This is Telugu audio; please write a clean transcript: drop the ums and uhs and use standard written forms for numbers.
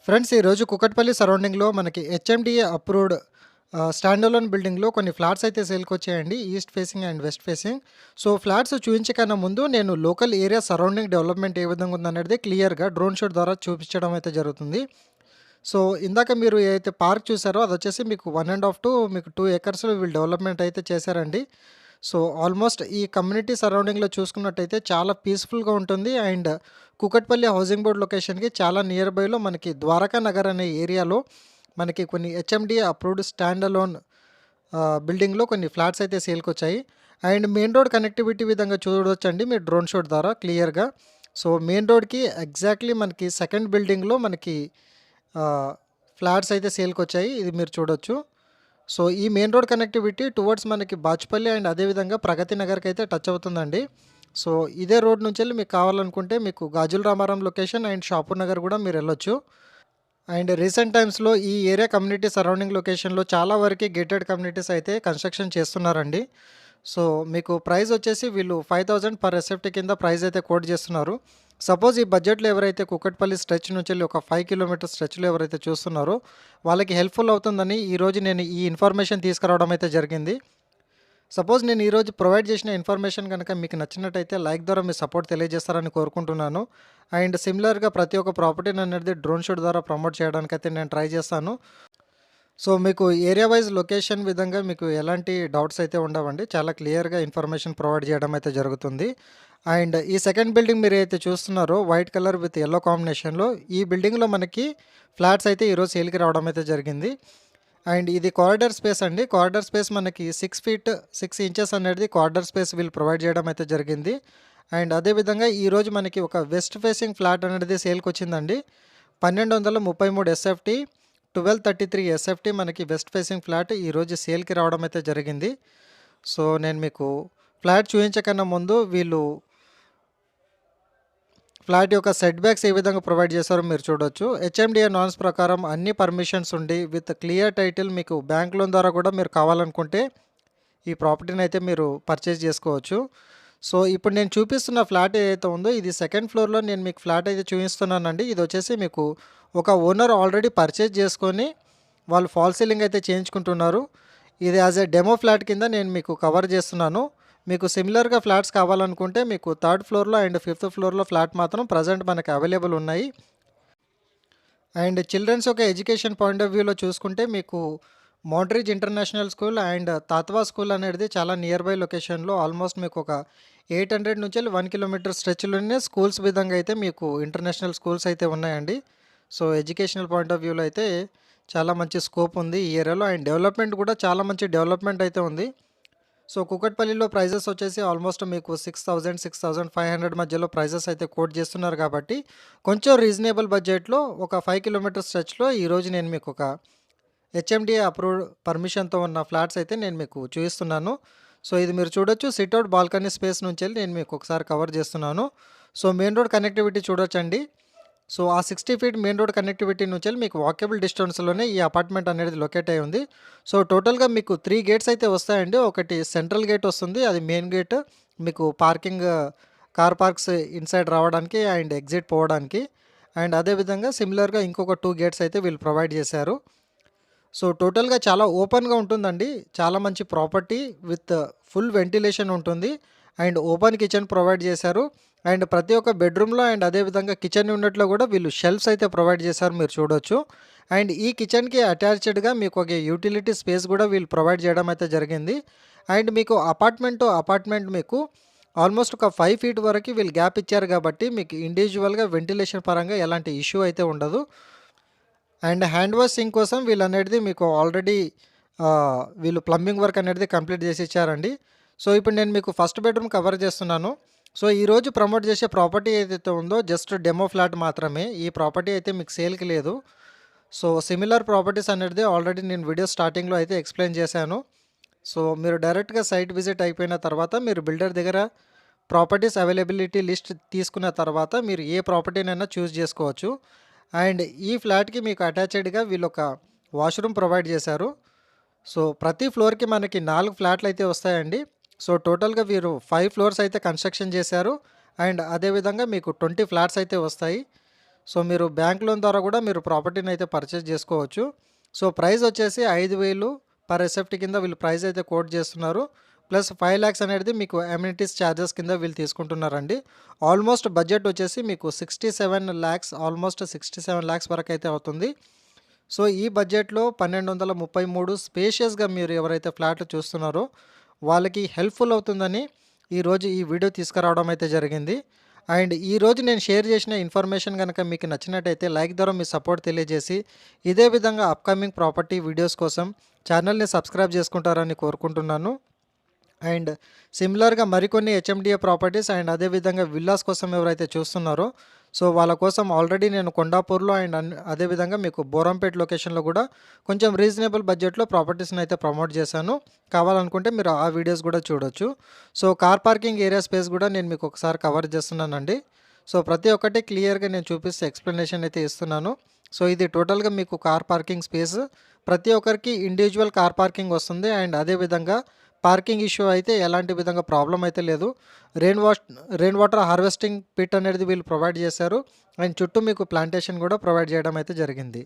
ఫ్రెండ్స్ ఈరోజు కుకట్పల్లి సరౌండింగ్‌లో మనకి హెచ్ఎండిఏ అప్రూవ్డ్ స్టాండ్ అలోన్ బిల్డింగ్‌లో కొన్ని ఫ్లాట్స్ అయితే సేల్‌కొచ్చాయండి. East facing and west facing. So, flats చూయించకన్నా ముందు నేను లోకల్ ఏరియా సరౌండింగ్ డెవలప్‌మెంట్ ఏ విధంగా ఉందనేది క్లియర్‌గా డ్రోన్ షాట్ ద్వారా చూపించడం అయితే జరుగుతుంది. సో, ఇందాక మీరు ఏదైతే పార్క్ చూసారో అదొచ్చేసి మీకు 1 ½ మీకు 2 ఎకర్స్‌లో వీళ్ళు డెవలప్‌మెంట్ అయితే చేశారండి. సో, ఆల్మోస్ట్ ఈ కమ్యూనిటీ సరౌండింగ్‌లో చూసుకున్నట్టయితే చాలా పీస్‌ఫుల్‌గా ఉంటుంది. అండ్ కూకట్పల్లి హౌసింగ్ బోర్డ్ లొకేషన్‌కి చాలా నియర్ బైలో మనకి ద్వారకా నగర్ అనే ఏరియాలో మనకి కొన్ని హెచ్ఎండిఏ అప్రూవ్డ్ స్టాండ్ అలోన్ బిల్డింగ్‌లో కొన్ని ఫ్లాట్స్ అయితే సేల్‌కొచ్చాయి. అండ్ మెయిన్ రోడ్ కనెక్టివిటీ విధంగా చూడొచ్చండి మీరు డ్రోన్ షాట్ ద్వారా క్లియర్‌గా. సో, మెయిన్ రోడ్‌కి ఎగ్జాక్ట్‌లీ మనకి సెకండ్ బిల్డింగ్‌లో మనకి ఆహ్, ఫ్లాట్స్ అయితే సేల్‌కొచ్చాయి. ఇది మీరు చూడొచ్చు. సో, ఈ మెయిన్ రోడ్ కనెక్టివిటీ టువర్డ్స్ మనకి బాచుపల్లి అండ్ అదేవిధంగా ప్రగతి నగర్‌కైతే టచ్ అవుతుందండి. సో, ఇదే రోడ్ నుంచెళ్ళి మీకు కావాలనుకుంటే మీకు గాజుల రామారం లొకేషన్ అండ్ షాపూర్ నగర్ కూడా మీరెళ్ళొచ్చు. అండ్ రీసెంట్ టైమ్స్‌లో ఈ ఏరియా కమ్యూనిటీ సరౌండింగ్ లొకేషన్‌లో చాలా వరకి గేటెడ్ కమ్యూనిటీస్ అయితే కన్‌స్ట్రక్షన్ చేస్తున్నారండి. సో, మీకు ప్రైస్ వచ్చేసి వీళ్ళు 5,000 పర్ ఎస్ఎఫ్టీ కింద ప్రైస్ అయితే కోట్ చేస్తున్నారు. సపోజ్ ఈ బడ్జెట్‌లో ఎవరైతే కూకట్పల్లి స్ట్రెచ్ నుంచెళ్ళి ఒక 5 కిలోమీటర్ స్ట్రెచ్‌లో ఎవరైతే చూస్తున్నారో వాళ్ళకి హెల్ప్‌ఫుల్ అవుతుందని ఈరోజు నేను ఈ ఇన్ఫర్మేషన్ తీసుకురావడం అయితే జరిగింది. సపోజ్ నేను ఈరోజు ప్రొవైడ్ చేసిన ఇన్ఫర్మేషన్ కనుక మీకు నచ్చినట్టయితే లైక్ ద్వారా మీ సపోర్ట్ తెలియజేస్తారని కోరుకుంటున్నాను. అండ్ సిమిలర్‌గా ప్రతి ఒక్క ప్రాపర్టీని అనేది డ్రోన్ షూట్ ద్వారా ప్రమోట్ చేయడానికైతే నేను ట్రై చేస్తాను. సో, మీకు ఏరియా వైస్ లొకేషన్ విధంగా మీకు ఎలాంటి డౌట్స్ అయితే ఉండవండి. చాలా క్లియర్‌గా ఇన్ఫర్మేషన్ ప్రొవైడ్ చేయడం అయితే జరుగుతుంది. అండ్ ఈ సెకండ్ బిల్డింగ్ మీరైతే చూస్తున్నారో వైట్ కలర్ విత్ యెల్లో కాంబినేషన్‌లో ఈ బిల్డింగ్‌లో మనకి ఫ్లాట్స్ అయితే ఈరోజు సేల్‌కి రావడం అయితే జరిగింది. అండ్ ఇది కారిడార్ స్పేస్ అండి. కారిడార్ స్పేస్ మనకి 6 ఫీట్ 6 ఇంచెస్ అనేది కారిడార్ స్పేస్ వీళ్ళు ప్రొవైడ్ చేయడం అయితే జరిగింది. అండ్ అదేవిధంగా ఈరోజు మనకి ఒక వెస్ట్ ఫేసింగ్ ఫ్లాట్ అనేది సేల్‌కొచ్చిందండి. 1233 ఎస్ఎఫ్టీ, 1233 ఎస్ఎఫ్టీ మనకి వెస్ట్ ఫేసింగ్ ఫ్లాట్ ఈరోజు సేల్‌కి రావడం అయితే జరిగింది. సో, నేను మీకు ఫ్లాట్ చూయించకన్నా ముందు వీళ్ళు ఫ్లాట్ యొక్క సెట్ బ్యాక్స్ ఏ విధంగా ప్రొవైడ్ చేశారో మీరు చూడొచ్చు. హెచ్ఎండిఏ నార్మ్స్ ప్రకారం అన్ని పర్మిషన్స్ ఉండి విత్ క్లియర్ టైటిల్ మీకు బ్యాంక్ లోన్ ద్వారా కూడా మీరు కావాలనుకుంటే ఈ ప్రాపర్టీని అయితే మీరు పర్చేజ్ చేసుకోవచ్చు. సో, ఇప్పుడు నేను చూపిస్తున్న ఫ్లాట్ ఏదైతే ఉందో ఇది సెకండ్ ఫ్లోర్‌లో నేను మీకు ఫ్లాట్ అయితే చూపిస్తున్నానండి. ఇది వచ్చేసి మీకు ఒక ఓనర్ ఆల్రెడీ పర్చేజ్ చేసుకొని వాళ్ళు ఫాల్ సీలింగ్ అయితే చేయించుకుంటున్నారు. ఇది యాజ్ ఎ డెమో ఫ్లాట్ కింద నేను మీకు కవర్ చేస్తున్నాను. మీకు సిమిలర్‌గా ఫ్లాట్స్ కావాలనుకుంటే మీకు థర్డ్ ఫ్లోర్‌లో అండ్ ఫిఫ్త్ ఫ్లోర్‌లో ఫ్లాట్ మాత్రం ప్రజెంట్ మనకి అవైలబుల్ ఉన్నాయి. అండ్ చిల్డ్రన్స్ యొక్క ఎడ్యుకేషన్ పాయింట్ ఆఫ్ వ్యూలో చూసుకుంటే మీకు మోంట్రిజ్ ఇంటర్నేషనల్ స్కూల్ అండ్ తాత్వా స్కూల్ అనేది చాలా నియర్ బై లొకేషన్లో ఆల్మోస్ట్ మీకు ఒక 800 నుంచి 1 కిలోమీటర్ స్ట్రెచ్‌లోనే స్కూల్స్ విధంగా అయితే మీకు ఇంటర్నేషనల్ స్కూల్స్ అయితే ఉన్నాయండి. సో, ఎడ్యుకేషనల్ పాయింట్ ఆఫ్ వ్యూలో అయితే చాలా మంచి స్కోప్ ఉంది ఈ ఏరియాలో. అండ్ డెవలప్మెంట్ కూడా చాలా మంచి డెవలప్మెంట్ అయితే ఉంది. సో, కూకట్పల్లిలో ప్రైజెస్ వచ్చేసి ఆల్మోస్ట్ మీకు 6,000, 6,500 మధ్యలో ప్రైజెస్ అయితే కోట్ చేస్తున్నారు కాబట్టి కొంచెం రీజనబుల్ బడ్జెట్‌లో ఒక 5 కిలోమీటర్ స్ట్రెచ్‌లో ఈరోజు నేను మీకు ఒక హెచ్ఎండిఏ అప్రూవ్డ్ పర్మిషన్‌తో ఉన్న ఫ్లాట్స్ అయితే నేను మీకు చూపిస్తున్నాను. సో, ఇది మీరు చూడొచ్చు. సిట్ అవుట్ బాల్కనీ స్పేస్ నుంచెళ్ళి నేను మీకు ఒకసారి కవర్ చేస్తున్నాను. సో, మెయిన్ రోడ్ కనెక్టివిటీ చూడొచ్చండి. సో, ఆ 60 ఫీట్ మెయిన్ రోడ్ కనెక్టివిటీ నుంచెళ్ళి మీకు వాకబుల్ డిస్టెన్స్‌లోనే ఈ అపార్ట్మెంట్ అనేది లొకేట్ అయ్యి ఉంది. సో, టోటల్‌గా మీకు 3 గేట్స్ అయితే వస్తాయండి. ఒకటి సెంట్రల్ గేట్ వస్తుంది. అది మెయిన్ గేట్. మీకు పార్కింగ్ కార్ పార్క్స్ ఇన్‌సైడ్ రావడానికి అండ్ ఎగ్జిట్ పోవడానికి. అండ్ అదేవిధంగా సిమిలర్‌గా ఇంకొక 2 గేట్స్ అయితే వీళ్ళు ప్రొవైడ్ చేశారు. సో, టోటల్‌గా చాలా ఓపెన్‌గా ఉంటుందండి. చాలా మంచి ప్రాపర్టీ విత్ ఫుల్ వెంటిలేషన్ ఉంటుంది. అండ్ ఓపెన్ కిచెన్ ప్రొవైడ్ చేశారు. అండ్ ప్రతి ఒక్క బెడ్‌రూమ్‌లో అండ్ అదేవిధంగా కిచెన్ యూనిట్‌లో కూడా వీళ్ళు షెల్ఫ్స్ అయితే ప్రొవైడ్ చేశారు మీరు చూడొచ్చు. అండ్ ఈ కిచెన్‌కి అటాచ్డ్‌గా మీకు ఒక యూటిలిటీ స్పేస్ కూడా వీళ్ళు ప్రొవైడ్ చేయడం అయితే జరిగింది. అండ్ మీకు అపార్ట్మెంట్ టు అపార్ట్మెంట్ మీకు ఆల్మోస్ట్ ఒక 5 ఫీట్ వరకు వీళ్ళు గ్యాప్ ఇచ్చారు కాబట్టి మీకు ఇండివిజువల్‌గా వెంటిలేషన్ పరంగా ఎలాంటి ఇష్యూ అయితే ఉండదు. అండ్ హ్యాండ్ వాష్ సింక్ కోసం వీళ్ళనేది మీకు ఆల్రెడీ వీళ్ళు ప్లంబింగ్ వర్క్ అనేది కంప్లీట్ చేసి ఇచ్చారండి. సో, ఇప్పుడు నేను మీకు ఫస్ట్ బెడ్రూమ్ కవర్ చేస్తున్నాను. సో, ఈరోజు ప్రమోట్ చేసే ప్రాపర్టీ ఏదైతే ఉందో జస్ట్ డెమో ఫ్లాట్ మాత్రమే. ఈ ప్రాపర్టీ అయితే మీకు సేల్‌కి లేదు. సో, సిమిలర్ ప్రాపర్టీస్ అనేది ఆల్రెడీ నేను వీడియో స్టార్టింగ్‌లో అయితే ఎక్స్‌ప్లెయిన్ చేశాను. సో, మీరు డైరెక్ట్‌గా సైట్ విజిట్ అయిపోయిన తర్వాత మీరు బిల్డర్ దగ్గర ప్రాపర్టీస్ అవైలబిలిటీ లిస్ట్ తీసుకున్న తర్వాత మీరు ఏ ప్రాపర్టీనైనా చూస్ చేసుకోవచ్చు. అండ్ ఈ ఫ్లాట్‌కి మీకు అటాచ్డ్‌గా వీళ్ళొక వాష్‌రూమ్ ప్రొవైడ్ చేశారు. సో, ప్రతి ఫ్లోర్‌కి మనకి 4 ఫ్లాట్‌లయితే వస్తాయండి. సో, టోటల్‌గా వీరు 5 ఫ్లోర్స్ అయితే కన్‌స్ట్రక్షన్ చేశారు. అండ్ అదేవిధంగా మీకు 20 ఫ్లాట్స్ అయితే వస్తాయి. సో మీరు బ్యాంక్ లోన్ ద్వారా కూడా మీరు ప్రాపర్టీని అయితే పర్చేస్ చేసుకోవచ్చు. సో ప్రైస్ వచ్చేసి 5,000 పర్ ఎస్ఎఫ్టీ కింద వీళ్ళు ప్రైస్ అయితే కోట్ చేస్తున్నారు. ప్లస్ 5 లాక్స్ అనేది మీకు అమ్యూనిటీస్ ఛార్జెస్ కింద వీళ్ళు తీసుకుంటున్నారండి. ఆల్మోస్ట్ బడ్జెట్ వచ్చేసి మీకు 67 లాక్స్, ఆల్మోస్ట్ 67 లాక్స్ వరకు అయితే అవుతుంది. సో ఈ బడ్జెట్లో 1233 స్పేషియస్గా మీరు ఎవరైతే ఫ్లాట్లు చూస్తున్నారో వాళ్ళకి హెల్ప్ఫుల్ అవుతుందని ఈరోజు ఈ వీడియో తీసుకురావడం అయితే జరిగింది. అండ్ ఈరోజు నేను షేర్ చేసిన ఇన్ఫర్మేషన్ కనుక మీకు నచ్చినట్టయితే లైక్ ద్వారా మీ సపోర్ట్ తెలియజేసి ఇదే విధంగా అప్కమింగ్ ప్రాపర్టీ వీడియోస్ కోసం ఛానల్ని సబ్స్క్రైబ్ చేసుకుంటారని కోరుకుంటున్నాను. అండ్ సిమిలర్గా మరికొన్ని హెచ్ఎండిఏ ప్రాపర్టీస్ అండ్ అదేవిధంగా విల్లాస్ కోసం ఎవరైతే చూస్తున్నారో సో వాళ్ళ కోసం ఆల్రెడీ నేను కొండాపూర్లో అండ్ అదేవిధంగా మీకు బోరంపేట్ లొకేషన్లో కూడా కొంచెం రీజనబుల్ బడ్జెట్లో ప్రాపర్టీస్ని అయితే ప్రమోట్ చేశాను. కావాలనుకుంటే మీరు ఆ వీడియోస్ కూడా చూడొచ్చు. So car parking area space కూడా నేను మీకు ఒకసారి కవర్ చేస్తున్నానండి. సో ప్రతి ఒక్కటి క్లియర్గా నేను చూపిస్తే ఎక్స్ప్లెనేషన్ అయితే ఇస్తున్నాను. సో ఇది టోటల్గా మీకు కార్ పార్కింగ్ స్పేస్, ప్రతి ఒక్కరికి ఇండివిజువల్ కార్ పార్కింగ్ వస్తుంది. అండ్ అదేవిధంగా పార్కింగ్ ఇష్యూ అయితే ఎలాంటి విధంగా ప్రాబ్లం అయితే లేదు. రెయిన్ వాటర్ హార్వెస్టింగ్ పిట్ అనేది వీళ్ళు ప్రొవైడ్ చేశారు. అండ్ చుట్టూ మీకు ప్లాంటేషన్ కూడా ప్రొవైడ్ చేయడం అయితే జరిగింది.